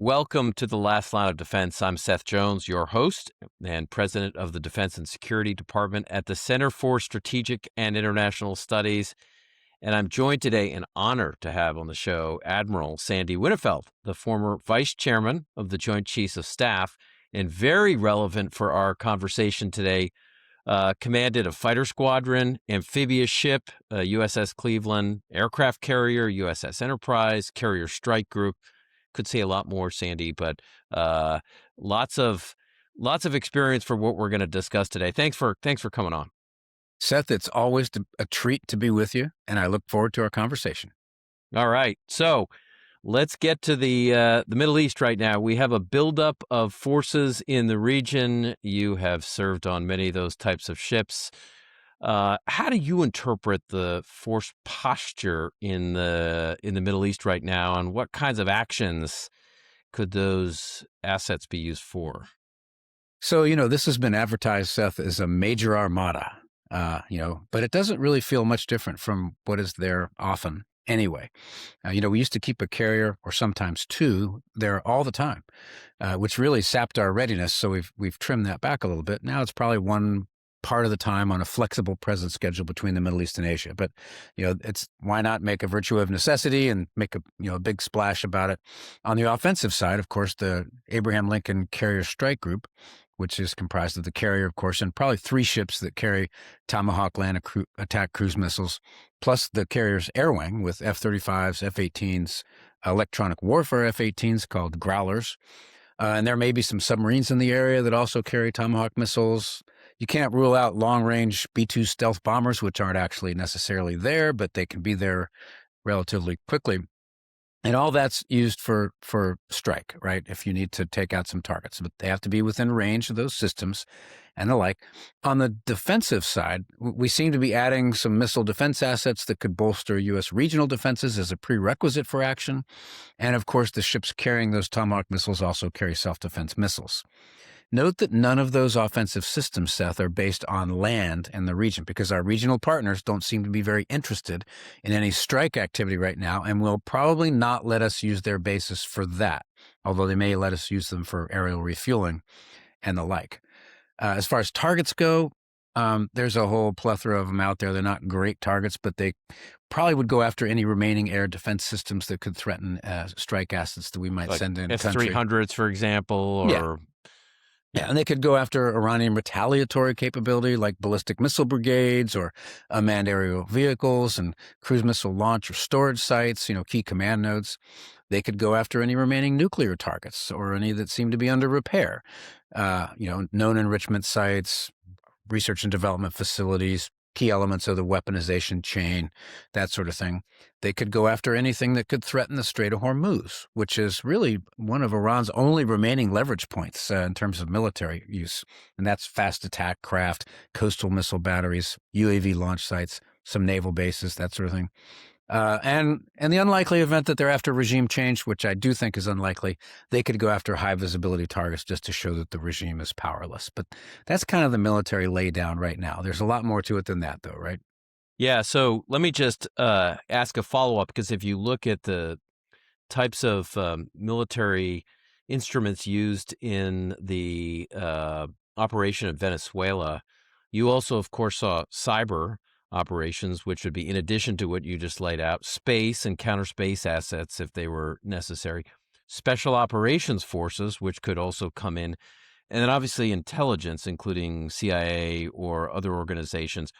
Welcome to the Last Line of Defense. I'm Seth Jones, your host and president of the Defense and Security Department at the Center for Strategic and International Studies. And I'm joined today, an honor to have on the show, Admiral Sandy Winnefeld, the former vice chairman of the Joint Chiefs of Staff, and very relevant for our conversation today, commanded a fighter squadron, amphibious ship, USS Cleveland, aircraft carrier, USS Enterprise, carrier strike group. Could say a lot more, Sandy, but lots of experience for what we're going to discuss today. Thanks for coming on. Seth, it's always a treat to be with you, and I look forward to our conversation. All right, so let's get to the Middle East right now. We have a buildup of forces in the region. You have served on many of those types of ships. How do you interpret the force posture in the Middle East right now, and what kinds of actions could those assets be used for? So, this has been advertised, Seth, as a major armada, but it doesn't really feel much different from what is there often anyway. We used to keep a carrier or sometimes two there all the time, which really sapped our readiness. So we've trimmed that back a little bit. Now it's probably one part of the time on a flexible presence schedule between the Middle East and Asia. But, it's why not make a virtue of necessity and make a big splash about it. On the offensive side, of course, the Abraham Lincoln Carrier Strike Group, which is comprised of the carrier, of course, and probably 3 ships that carry Tomahawk land attack cruise missiles, plus the carrier's air wing with F-35s, F-18s, electronic warfare F-18s called Growlers. And there may be some submarines in the area that also carry Tomahawk missiles. You can't rule out long-range B-2 stealth bombers, which aren't actually necessarily there, but they can be there relatively quickly. And all that's used for strike, right? If you need to take out some targets, but they have to be within range of those systems and the like. On the defensive side, we seem to be adding some missile defense assets that could bolster U.S. regional defenses as a prerequisite for action. And of course, the ships carrying those Tomahawk missiles also carry self-defense missiles. Note that none of those offensive systems, Seth, are based on land in the region because our regional partners don't seem to be very interested in any strike activity right now and will probably not let us use their bases for that, although they may let us use them for aerial refueling and the like. As far as targets go, there's a whole plethora of them out there. They're not great targets, but they probably would go after any remaining air defense systems that could threaten strike assets that we might Like send in F-300s, for example, or... Yeah, and they could go after Iranian retaliatory capability like ballistic missile brigades or unmanned aerial vehicles and cruise missile launch or storage sites, key command nodes. They could go after any remaining nuclear targets or any that seem to be under repair, known enrichment sites, research and development facilities, key elements of the weaponization chain, that sort of thing. They could go after anything that could threaten the Strait of Hormuz, which is really one of Iran's only remaining leverage points in terms of military use. And that's fast attack craft, coastal missile batteries, UAV launch sites, some naval bases, that sort of thing. And in the unlikely event that they're after regime change, which I do think is unlikely, they could go after high visibility targets just to show that the regime is powerless. But that's kind of the military laydown right now. There's a lot more to it than that, though, right? Yeah, so let me just ask a follow-up, because if you look at the types of military instruments used in the operation of Venezuela, you also, of course, saw cyber operations, which would be in addition to what you just laid out, space and counter space assets if they were necessary, special operations forces, which could also come in, and then obviously intelligence, including CIA or other organizations.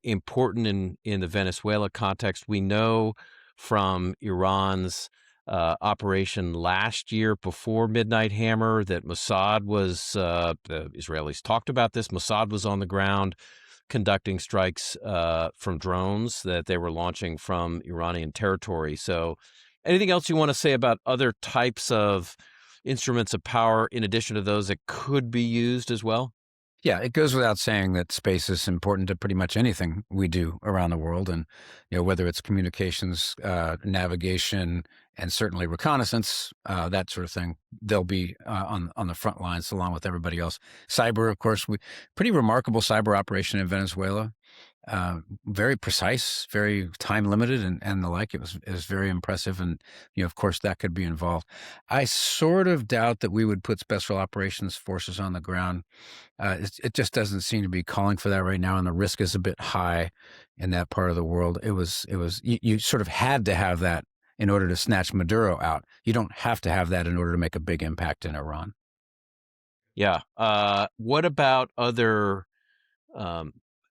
Important in the Venezuela context. We know from Iran's operation last year before Midnight Hammer that Mossad was, the Israelis talked about this, Mossad was on the ground conducting strikes from drones that they were launching from Iranian territory. So anything else you want to say about other types of instruments of power in addition to those that could be used as well? Yeah, it goes without saying that space is important to pretty much anything we do around the world. And, whether it's communications, navigation, and certainly reconnaissance, that sort of thing, they'll be on the front lines along with everybody else. Cyber, of course, pretty remarkable cyber operation in Venezuela. very precise, very time limited, and the like. It was very impressive, and of course, that could be involved. I sort of doubt that we would put special operations forces on the ground. It just doesn't seem to be calling for that right now, and the risk is a bit high in that part of the world. You sort of had to have that in order to snatch Maduro out. You don't have to have that in order to make a big impact in Iran. Yeah. What about other um,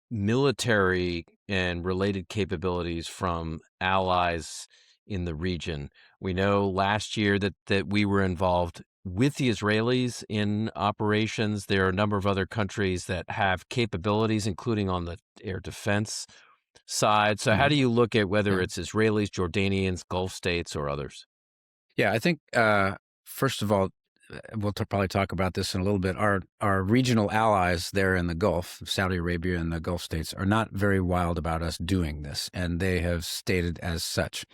military and related capabilities from allies in the region? We know last year that we were involved with the Israelis in operations. There are a number of other countries that have capabilities, including on the air defense side. So how Mhm. do you look at whether Yeah. it's Israelis, Jordanians, Gulf states, or others? Yeah, I think first of all, we'll probably talk about this in a little bit. Our regional allies there in the Gulf, Saudi Arabia and the Gulf states, are not very wild about us doing this, and they have stated as such.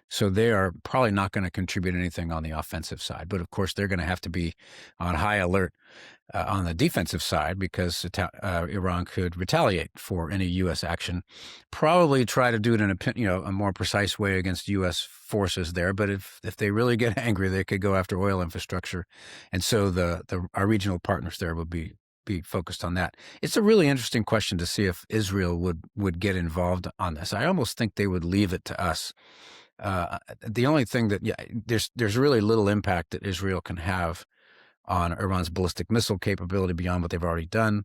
So they are probably not going to contribute anything on the offensive side, but of course they're going to have to be on high alert on the defensive side because Iran could retaliate for any U.S. action. Probably try to do it in a more precise way against U.S. forces there. But if they really get angry, they could go after oil infrastructure, and so our regional partners there would be focused on that. It's a really interesting question to see if Israel would get involved on this. I almost think they would leave it to us. The only thing that there's really little impact that Israel can have on Iran's ballistic missile capability beyond what they've already done.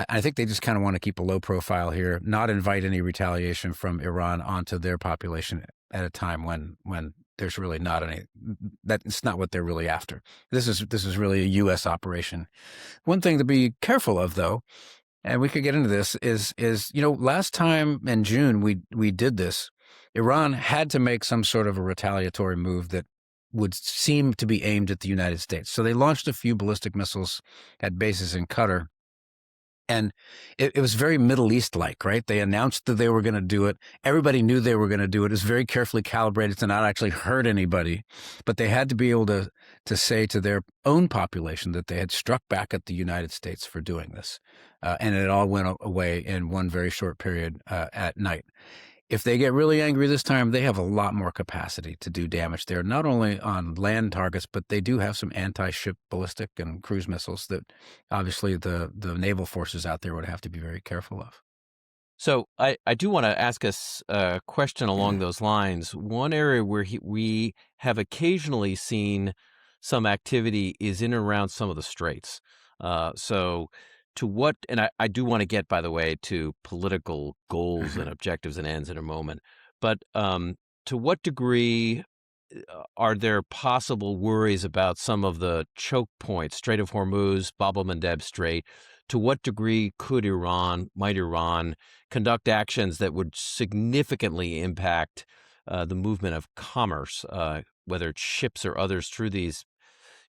I think they just kind of want to keep a low profile here, not invite any retaliation from Iran onto their population at a time when there's really not any. That's not what they're really after. This is really a U.S. operation. One thing to be careful of, though, and we could get into this, is last time in June we did this, Iran had to make some sort of a retaliatory move that would seem to be aimed at the United States. So they launched a few ballistic missiles at bases in Qatar. And it was very Middle East-like, right? They announced that they were going to do it. Everybody knew they were going to do it. It was very carefully calibrated to not actually hurt anybody. But they had to be able to say to their own population that they had struck back at the United States for doing this. And it all went away in one very short period at night. If they get really angry this time, they have a lot more capacity to do damage there, not only on land targets, but they do have some anti-ship ballistic and cruise missiles that obviously the naval forces out there would have to be very careful of. So I do want to ask us a question along those lines. One area where we have occasionally seen some activity is in and around some of the straits. So to what, and I do want to get, by the way, to political goals and objectives and ends in a moment, but to what degree are there possible worries about some of the choke points, Strait of Hormuz, Bab el-Mandeb Strait? To what degree might Iran conduct actions that would significantly impact the movement of commerce, whether it's ships or others through these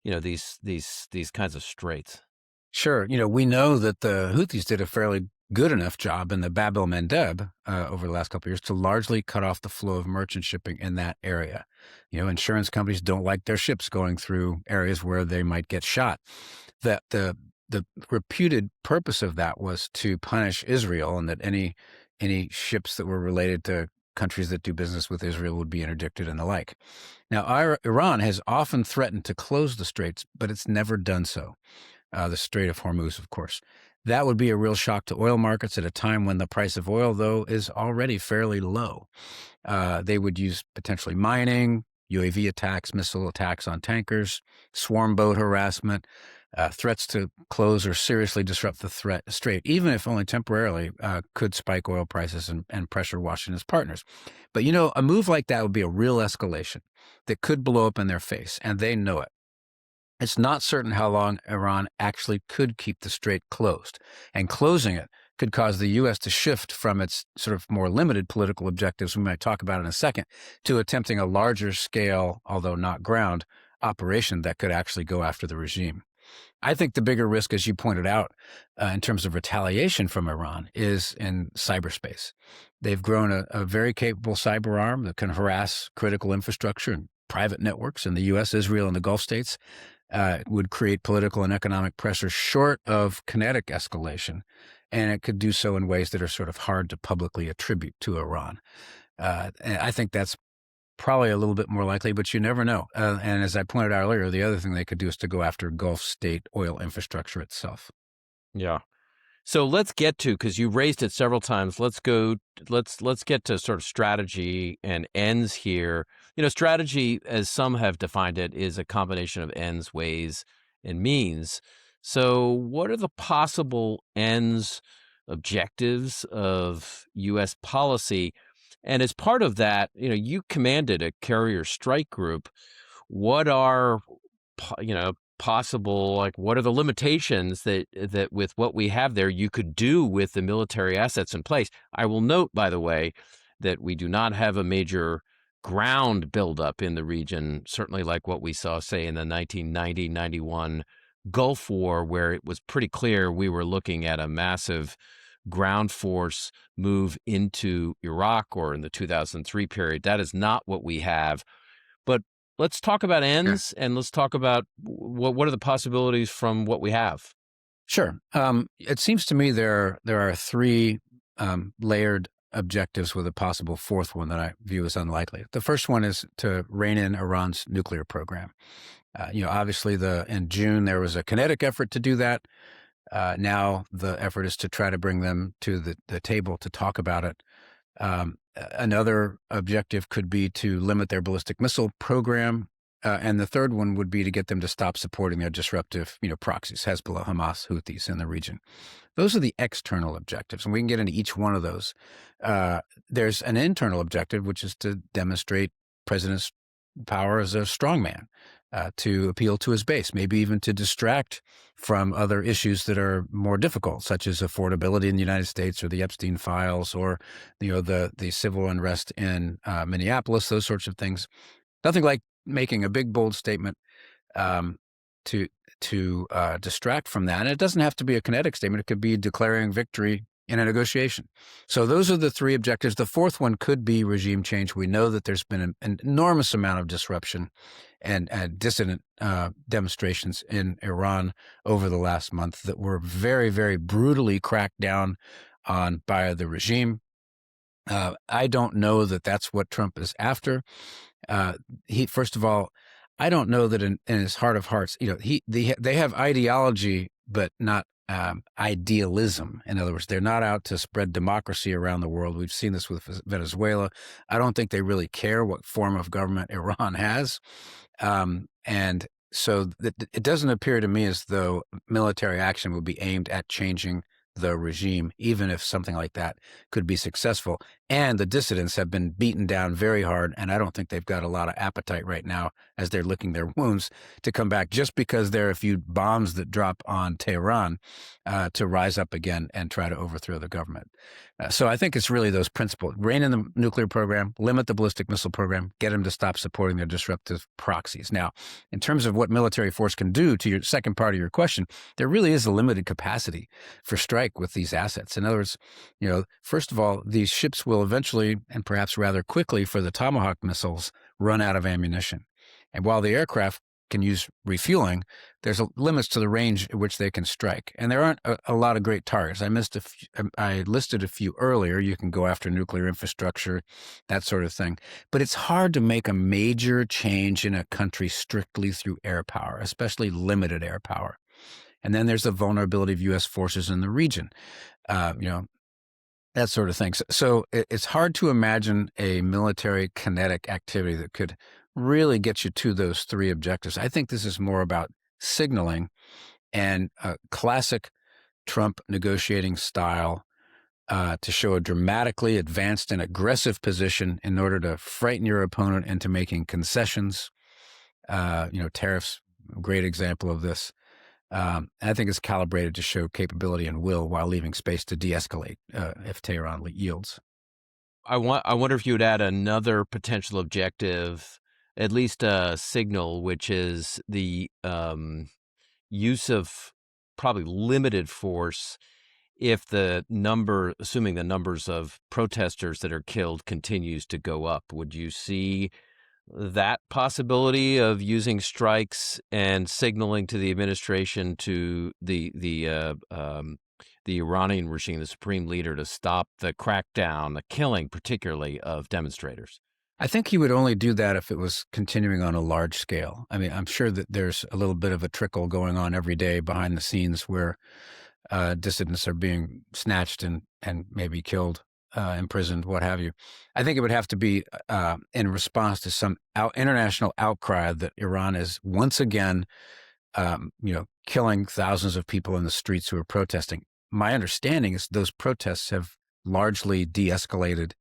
kinds of straits? Sure. We know that the Houthis did a fairly good enough job in the Bab el-Mandeb over the last couple of years to largely cut off the flow of merchant shipping in that area. Insurance companies don't like their ships going through areas where they might get shot. That the reputed purpose of that was to punish Israel, and that any ships that were related to countries that do business with Israel would be interdicted and the like. Now, Iran has often threatened to close the straits, but it's never done so. The Strait of Hormuz, of course. That would be a real shock to oil markets at a time when the price of oil, though, is already fairly low. They would use potentially mining, UAV attacks, missile attacks on tankers, swarm boat harassment, threats to close or seriously disrupt the strait, even if only temporarily, could spike oil prices and pressure Washington's partners. But, a move like that would be a real escalation that could blow up in their face, and they know it. It's not certain how long Iran actually could keep the strait closed, and closing it could cause the U.S. to shift from its sort of more limited political objectives, we might talk about in a second, to attempting a larger scale, although not ground, operation that could actually go after the regime. I think the bigger risk, as you pointed out, in terms of retaliation from Iran, is in cyberspace. They've grown a very capable cyber arm that can harass critical infrastructure and private networks in the U.S., Israel, and the Gulf states. Would create political and economic pressure short of kinetic escalation. and it could do so in ways that are sort of hard to publicly attribute to Iran. And I think that's probably a little bit more likely, but you never know. And as I pointed out earlier, the other thing they could do is to go after Gulf state oil infrastructure itself. Yeah. So let's get to, because you raised it several times. Let's get to sort of strategy and ends here. Strategy, as some have defined it, is a combination of ends, ways, and means. So what are the possible ends, objectives of U.S. policy? And as part of that, you commanded a carrier strike group. What are possible, like, what are the limitations that with what we have there you could do with the military assets in place? I will note, by the way, that we do not have a major ground buildup in the region, certainly like what we saw, say, in the 1990-91 Gulf War, where it was pretty clear we were looking at a massive ground force move into Iraq, or in the 2003 period. That is not what we have. But let's talk about Yeah. ends, and let's talk about what are the possibilities from what we have. Sure. It seems to me there are three layered objectives with a possible fourth one that I view as unlikely. The first one is to rein in Iran's nuclear program. Obviously, in June there was a kinetic effort to do that. Now the effort is to try to bring them to the table to talk about it. Another objective could be to limit their ballistic missile program. And the third one would be to get them to stop supporting their disruptive, proxies, Hezbollah, Hamas, Houthis in the region. Those are the external objectives, and we can get into each one of those. There's an internal objective, which is to demonstrate President's power as a strongman, to appeal to his base, maybe even to distract from other issues that are more difficult, such as affordability in the United States, or the Epstein files, or the civil unrest in Minneapolis, those sorts of things. Nothing like making a big, bold statement to distract from that. And it doesn't have to be a kinetic statement. It could be declaring victory in a negotiation. So those are the three objectives. The fourth one could be regime change. We know that there's been an enormous amount of disruption and dissident demonstrations in Iran over the last month that were very, very brutally cracked down on by the regime. I don't know that that's what Trump is after. First of all, I don't know that in his heart of hearts, they have ideology, but not idealism. In other words, they're not out to spread democracy around the world. We've seen this with Venezuela. I don't think they really care what form of government Iran has. And so it doesn't appear to me as though military action would be aimed at changing the regime, even if something like that could be successful. And the dissidents have been beaten down very hard, and I don't think they've got a lot of appetite right now, as they're licking their wounds, to come back just because there are a few bombs that drop on Tehran to rise up again and try to overthrow the government. So I think it's really those principles: rein in the nuclear program, limit the ballistic missile program, get them to stop supporting their disruptive proxies. Now, in terms of what military force can do, to your second part of your question, there really is a limited capacity for strike with these assets. In other words, first of all, these ships will eventually, and perhaps rather quickly for the Tomahawk missiles, run out of ammunition. And while the aircraft can use refueling, there's limits to the range at which they can strike. And there aren't a lot of great targets. I listed a few earlier. You can go after nuclear infrastructure, that sort of thing. But it's hard to make a major change in a country strictly through air power, especially limited air power. And then there's the vulnerability of U.S. forces in the region, that sort of thing. So it's hard to imagine a military kinetic activity that could really get you to those three objectives. I think this is more about signaling and a classic Trump negotiating style to show a dramatically advanced and aggressive position in order to frighten your opponent into making concessions. Tariffs, great example of this. I think it's calibrated to show capability and will while leaving space to de-escalate if Tehran yields. I wonder if you would add another potential objective, at least a signal, which is the use of probably limited force if assuming the numbers of protesters that are killed continues to go up. Would you see that possibility of using strikes and signaling to the administration to the the Iranian regime, the supreme leader, to stop the crackdown, the killing particularly of demonstrators? I think he would only do that if it was continuing on a large scale. I mean, I'm sure that there's a little bit of a trickle going on every day behind the scenes where dissidents are being snatched and maybe killed, imprisoned, what have you. I think it would have to be in response to some international outcry that Iran is once again, killing thousands of people in the streets who are protesting. My understanding is those protests have largely de-escalated.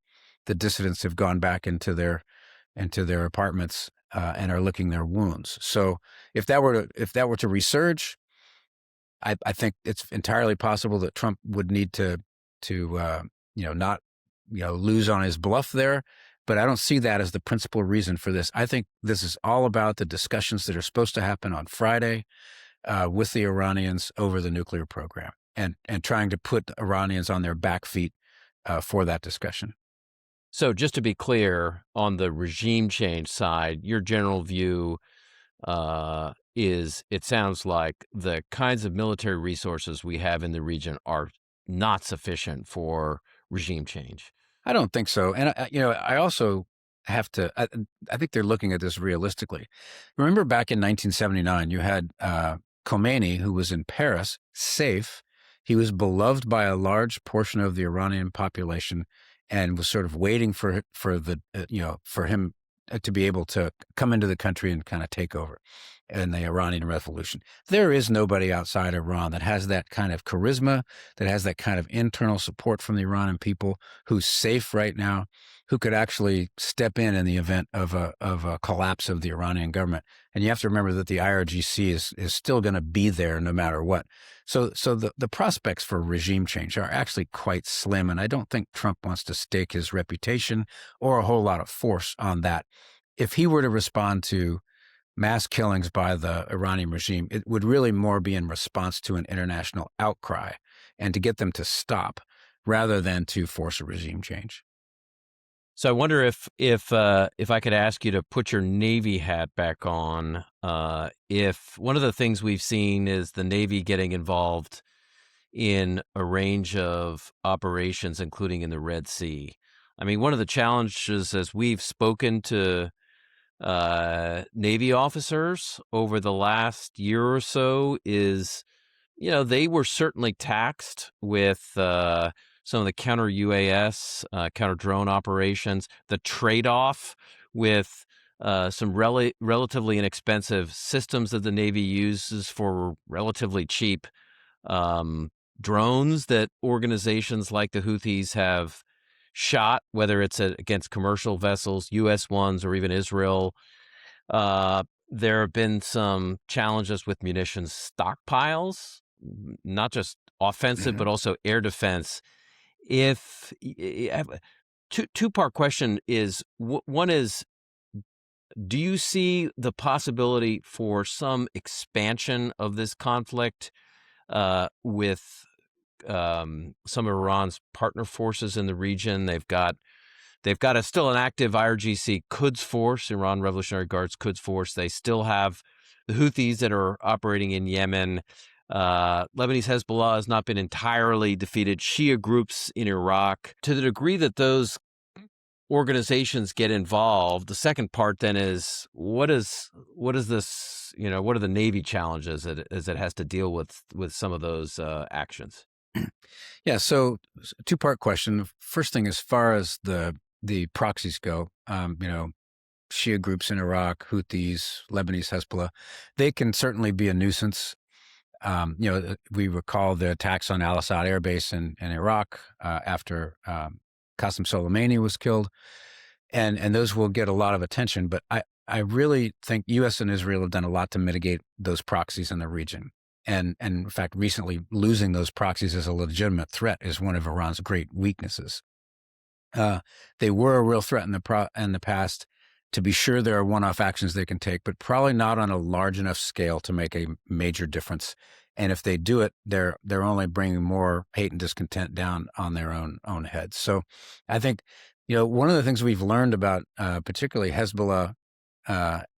The dissidents have gone back into their apartments and are licking their wounds. So if that were to resurge, I think it's entirely possible that Trump would need to not lose on his bluff there. But I don't see that as the principal reason for this. I think this is all about the discussions that are supposed to happen on Friday with the Iranians over the nuclear program and trying to put the Iranians on their back feet for that discussion. So just to be clear, on the regime change side, your general view is it sounds like the kinds of military resources we have in the region are not sufficient for regime change. I don't think so. And, I also have to, I think they're looking at this realistically. Remember back in 1979, you had Khomeini, who was in Paris, safe. He was beloved by a large portion of the Iranian population and was sort of waiting for him to be able to come into the country and kind of take over in the Iranian Revolution. There is nobody outside Iran that has that kind of charisma, that has that kind of internal support from the Iranian people, who's safe right now, who could actually step in the event of a collapse of the Iranian government. And you have to remember that the IRGC is still going to be there no matter what. So the prospects for regime change are actually quite slim, and I don't think Trump wants to stake his reputation or a whole lot of force on that. If he were to respond to mass killings by the Iranian regime, it would really more be in response to an international outcry and to get them to stop rather than to force a regime change. So I wonder if I could ask you to put your Navy hat back on. If one of the things we've seen is the Navy getting involved in a range of operations, including in the Red Sea. I mean, one of the challenges as we've spoken to Navy officers over the last year or so is, they were certainly taxed with some of the counter UAS, counter drone operations, the trade-off with some relatively inexpensive systems that the Navy uses for relatively cheap drones that organizations like the Houthis have shot, whether it's against commercial vessels, U.S. ones, or even Israel. There have been some challenges with munitions stockpiles, not just offensive, but also air defense. Two-part question is, one is, do you see the possibility for some expansion of this conflict with some of Iran's partner forces in the region? They've got still an active IRGC Quds force, Iran Revolutionary Guards Quds force. They still have the Houthis that are operating in Yemen. Lebanese Hezbollah has not been entirely defeated. Shia groups in Iraq. To the degree that those organizations get involved, the second part then is what is this? What are the Navy challenges as it has to deal with some of those actions? Yeah. So two-part question. First thing, as far as the proxies go, Shia groups in Iraq, Houthis, Lebanese Hezbollah, they can certainly be a nuisance. We recall the attacks on Al Assad Air Base in Iraq after Qasem Soleimani was killed, and those will get a lot of attention. But I really think U.S. and Israel have done a lot to mitigate those proxies in the region. And in fact, recently losing those proxies as a legitimate threat is one of Iran's great weaknesses. They were a real threat in the past. To be sure, there are one-off actions they can take, but probably not on a large enough scale to make a major difference. And if they do it, they're only bringing more hate and discontent down on their own heads. So I think, one of the things we've learned about particularly Hezbollah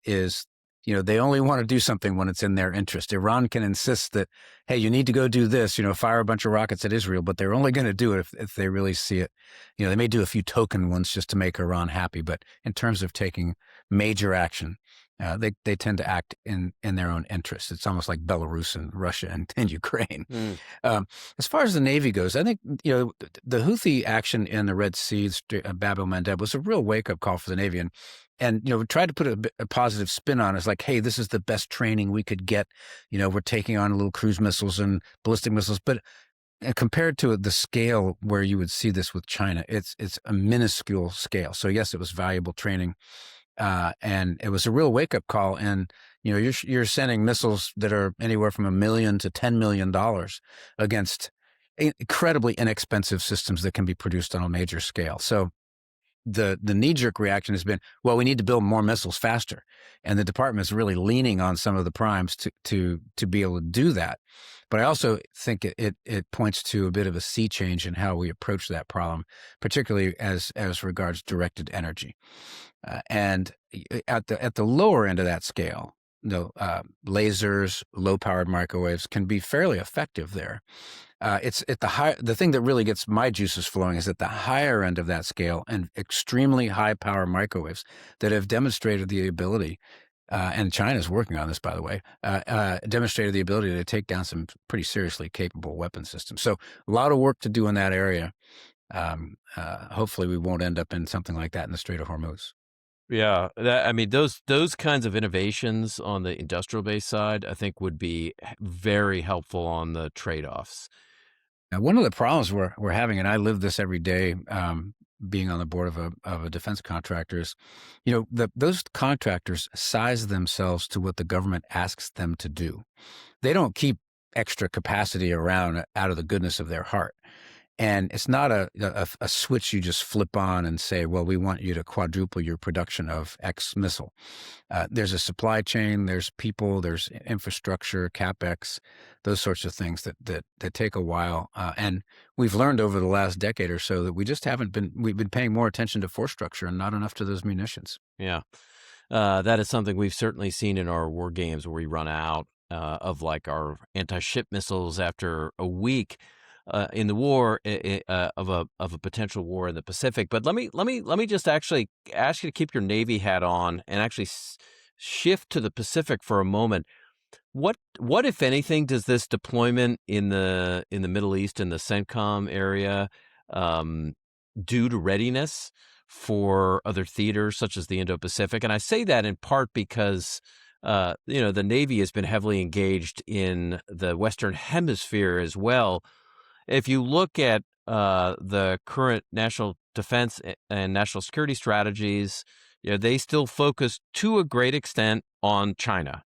is, they only want to do something when it's in their interest. Iran can insist that hey, you need to go do this, fire a bunch of rockets at Israel, but they're only going to do it if they really see it. They may do a few token ones just to make Iran happy, but in terms of taking major action, they tend to act in their own interests. It's almost like Belarus and Russia and Ukraine. Mm. As far as the Navy goes, I think the Houthi action in the Red Sea, Bab el-Mandeb, was a real wake-up call for the Navy, and we tried to put a positive spin on it. It's like, hey, this is the best training we could get. We're taking on little cruise missiles and ballistic missiles, but compared to the scale where you would see this with China, it's a minuscule scale. So yes, it was valuable training. And it was a real wake-up call. And you're sending missiles that are anywhere from $1 million to $10 million against incredibly inexpensive systems that can be produced on a major scale. So the knee-jerk reaction has been, well, we need to build more missiles faster, and the department is really leaning on some of the primes to be able to do that. But I also think it points to a bit of a sea change in how we approach that problem, particularly as regards directed energy. And at the lower end of that scale, lasers, low-powered microwaves can be fairly effective there. It's at the thing that really gets my juices flowing is at the higher end of that scale, and extremely high power microwaves that have demonstrated the ability, and China's working on this, by the way, demonstrated the ability to take down some pretty seriously capable weapon systems. So a lot of work to do in that area. Hopefully we won't end up in something like that in the Strait of Hormuz. Yeah, those kinds of innovations on the industrial base side, I think, would be very helpful on the trade-offs. Now, one of the problems we're having, and I live this every day, being on the board of a defense contractor, is, those contractors size themselves to what the government asks them to do. They don't keep extra capacity around out of the goodness of their heart. And it's not a switch you just flip on and say, well, we want you to quadruple your production of X missile. There's a supply chain, there's people, there's infrastructure, CapEx, those sorts of things that take a while. And we've learned over the last decade or so that we've been paying more attention to force structure and not enough to those munitions. Yeah. That is something we've certainly seen in our war games, where we run out of like our anti-ship missiles after a week in the war of a potential war in the Pacific. But let me just actually ask you to keep your Navy hat on and actually shift to the Pacific for a moment. What if anything does this deployment in the Middle East, in the CENTCOM area, do to readiness for other theaters such as the Indo-Pacific? And I say that in part because the Navy has been heavily engaged in the Western Hemisphere as well. If you look at the current national defense and national security strategies, they still focus to a great extent on China.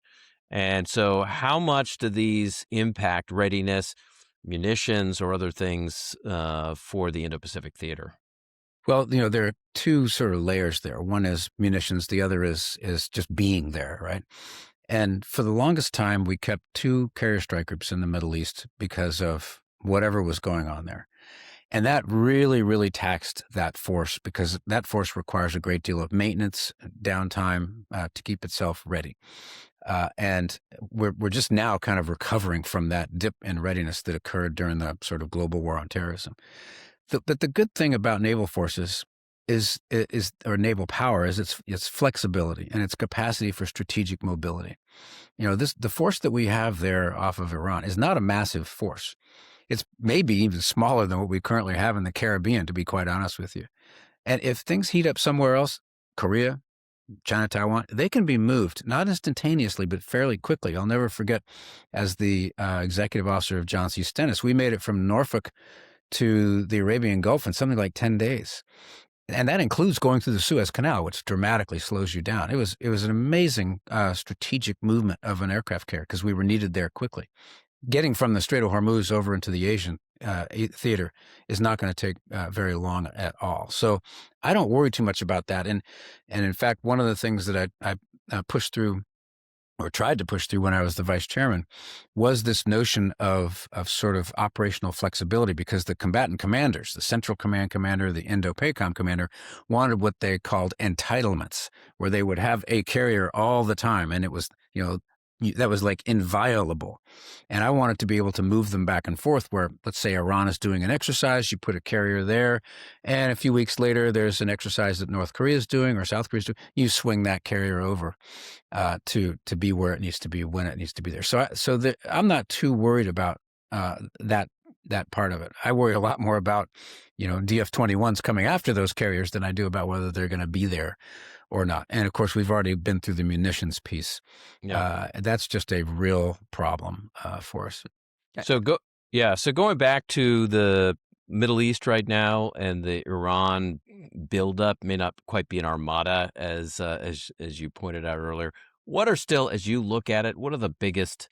And so how much do these impact readiness, munitions, or other things for the Indo-Pacific theater? Well, there are two sort of layers there. One is munitions. The other is just being there, right? And for the longest time, we kept 2 carrier strike groups in the Middle East because of whatever was going on there. And that really, really taxed that force, because that force requires a great deal of maintenance, downtime to keep itself ready. And we're just now kind of recovering from that dip in readiness that occurred during the sort of global war on terrorism. But the good thing about naval forces or naval power is its flexibility and its capacity for strategic mobility. The force that we have there off of Iran is not a massive force. It's maybe even smaller than what we currently have in the Caribbean, to be quite honest with you. And if things heat up somewhere else, Korea, China, Taiwan, they can be moved, not instantaneously, but fairly quickly. I'll never forget, as the executive officer of John C. Stennis, we made it from Norfolk to the Arabian Gulf in something like 10 days. And that includes going through the Suez Canal, which dramatically slows you down. It was an amazing strategic movement of an aircraft carrier, because we were needed there quickly. Getting from the Strait of Hormuz over into the Asian theater is not going to take very long at all. So I don't worry too much about that. And in fact, one of the things that I pushed through, or tried to push through when I was the vice chairman, was this notion of sort of operational flexibility, because the combatant commanders, the Central Command commander, the Indo-PACOM commander, wanted what they called entitlements, where they would have a carrier all the time. And it was, like inviolable. And I wanted to be able to move them back and forth where, let's say Iran is doing an exercise, you put a carrier there, and a few weeks later, there's an exercise that North Korea is doing or South Korea is doing. You swing that carrier over to be where it needs to be when it needs to be there. So I'm not too worried about that part of it. I worry a lot more about, DF-21s coming after those carriers than I do about whether they're going to be there or not. And of course, we've already been through the munitions piece. That's just a real problem for us. So going back to the Middle East right now and the Iran buildup may not quite be an armada as you pointed out earlier. What are still, as you look at it, what are the biggest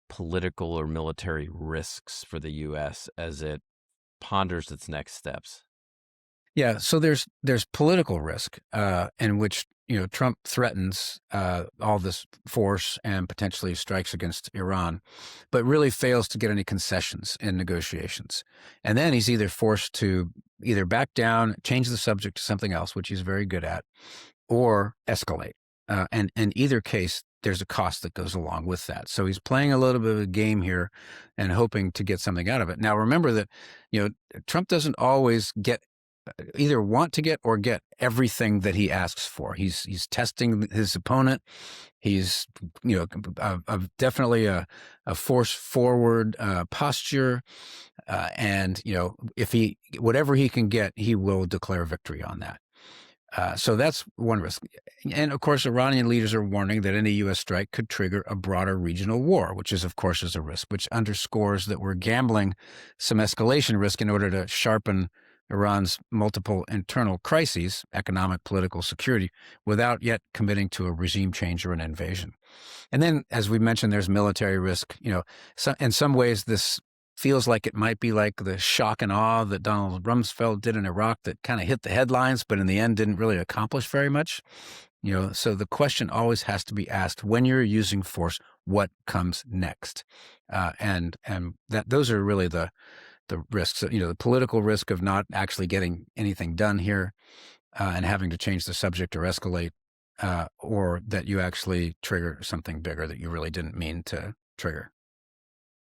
political or military risks for the U.S. as it ponders its next steps? Yeah, so there's political risk in which Trump threatens all this force and potentially strikes against Iran, but really fails to get any concessions in negotiations. And then he's either forced to either back down, change the subject to something else, which he's very good at, or escalate. And in either case, there's a cost that goes along with that. So he's playing a little bit of a game here and hoping to get something out of it. Now, remember that Trump doesn't always either want to get or get everything that he asks for. He's testing his opponent. He's definitely a force forward posture, and if whatever he can get, he will declare victory on that. So that's one risk. And of course, Iranian leaders are warning that any U.S. strike could trigger a broader regional war, which is, of course, a risk, which underscores that we're gambling some escalation risk in order to sharpen Iran's multiple internal crises, economic, political, security, without yet committing to a regime change or an invasion. And then, as we mentioned, there's military risk. In some ways, this feels like it might be like the shock and awe that Donald Rumsfeld did in Iraq that kind of hit the headlines, but in the end didn't really accomplish very much. So the question always has to be asked, when you're using force, what comes next? And that those are really the risks, the political risk of not actually getting anything done here and having to change the subject or escalate, or that you actually trigger something bigger that you really didn't mean to trigger.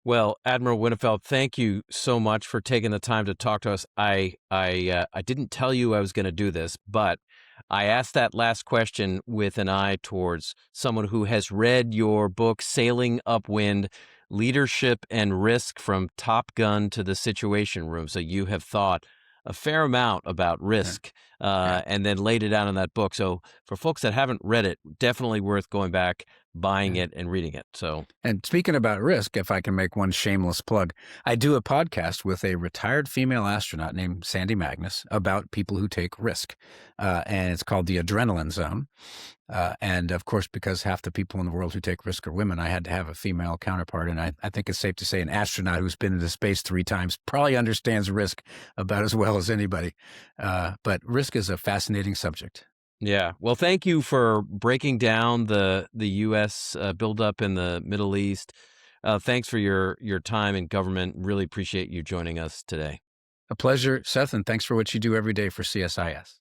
Well, Admiral Winnefeld, thank you so much for taking the time to talk to us. I didn't tell you I was going to do this, but I asked that last question with an eye towards someone who has read your book, Sailing Upwind, Leadership and Risk from Top Gun to the Situation Room. So you have thought a fair amount about risk and then laid it out in that book. So for folks that haven't read it, definitely worth going back, buying it and reading it. And speaking about risk, if I can make one shameless plug, I do a podcast with a retired female astronaut named Sandy Magnus about people who take risk. And it's called The Adrenaline Zone. And of course, because half the people in the world who take risk are women, I had to have a female counterpart. And I think it's safe to say an astronaut who's been into space 3 times probably understands risk about as well as anybody. But risk is a fascinating subject. Yeah. Well, thank you for breaking down the U.S. buildup in the Middle East. Thanks for your time in government. Really appreciate you joining us today. A pleasure, Seth, and thanks for what you do every day for CSIS.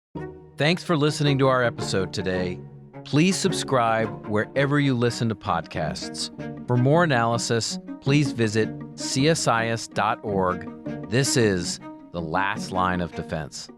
Thanks for listening to our episode today. Please subscribe wherever you listen to podcasts. For more analysis, please visit csis.org. This is The Last Line of Defense.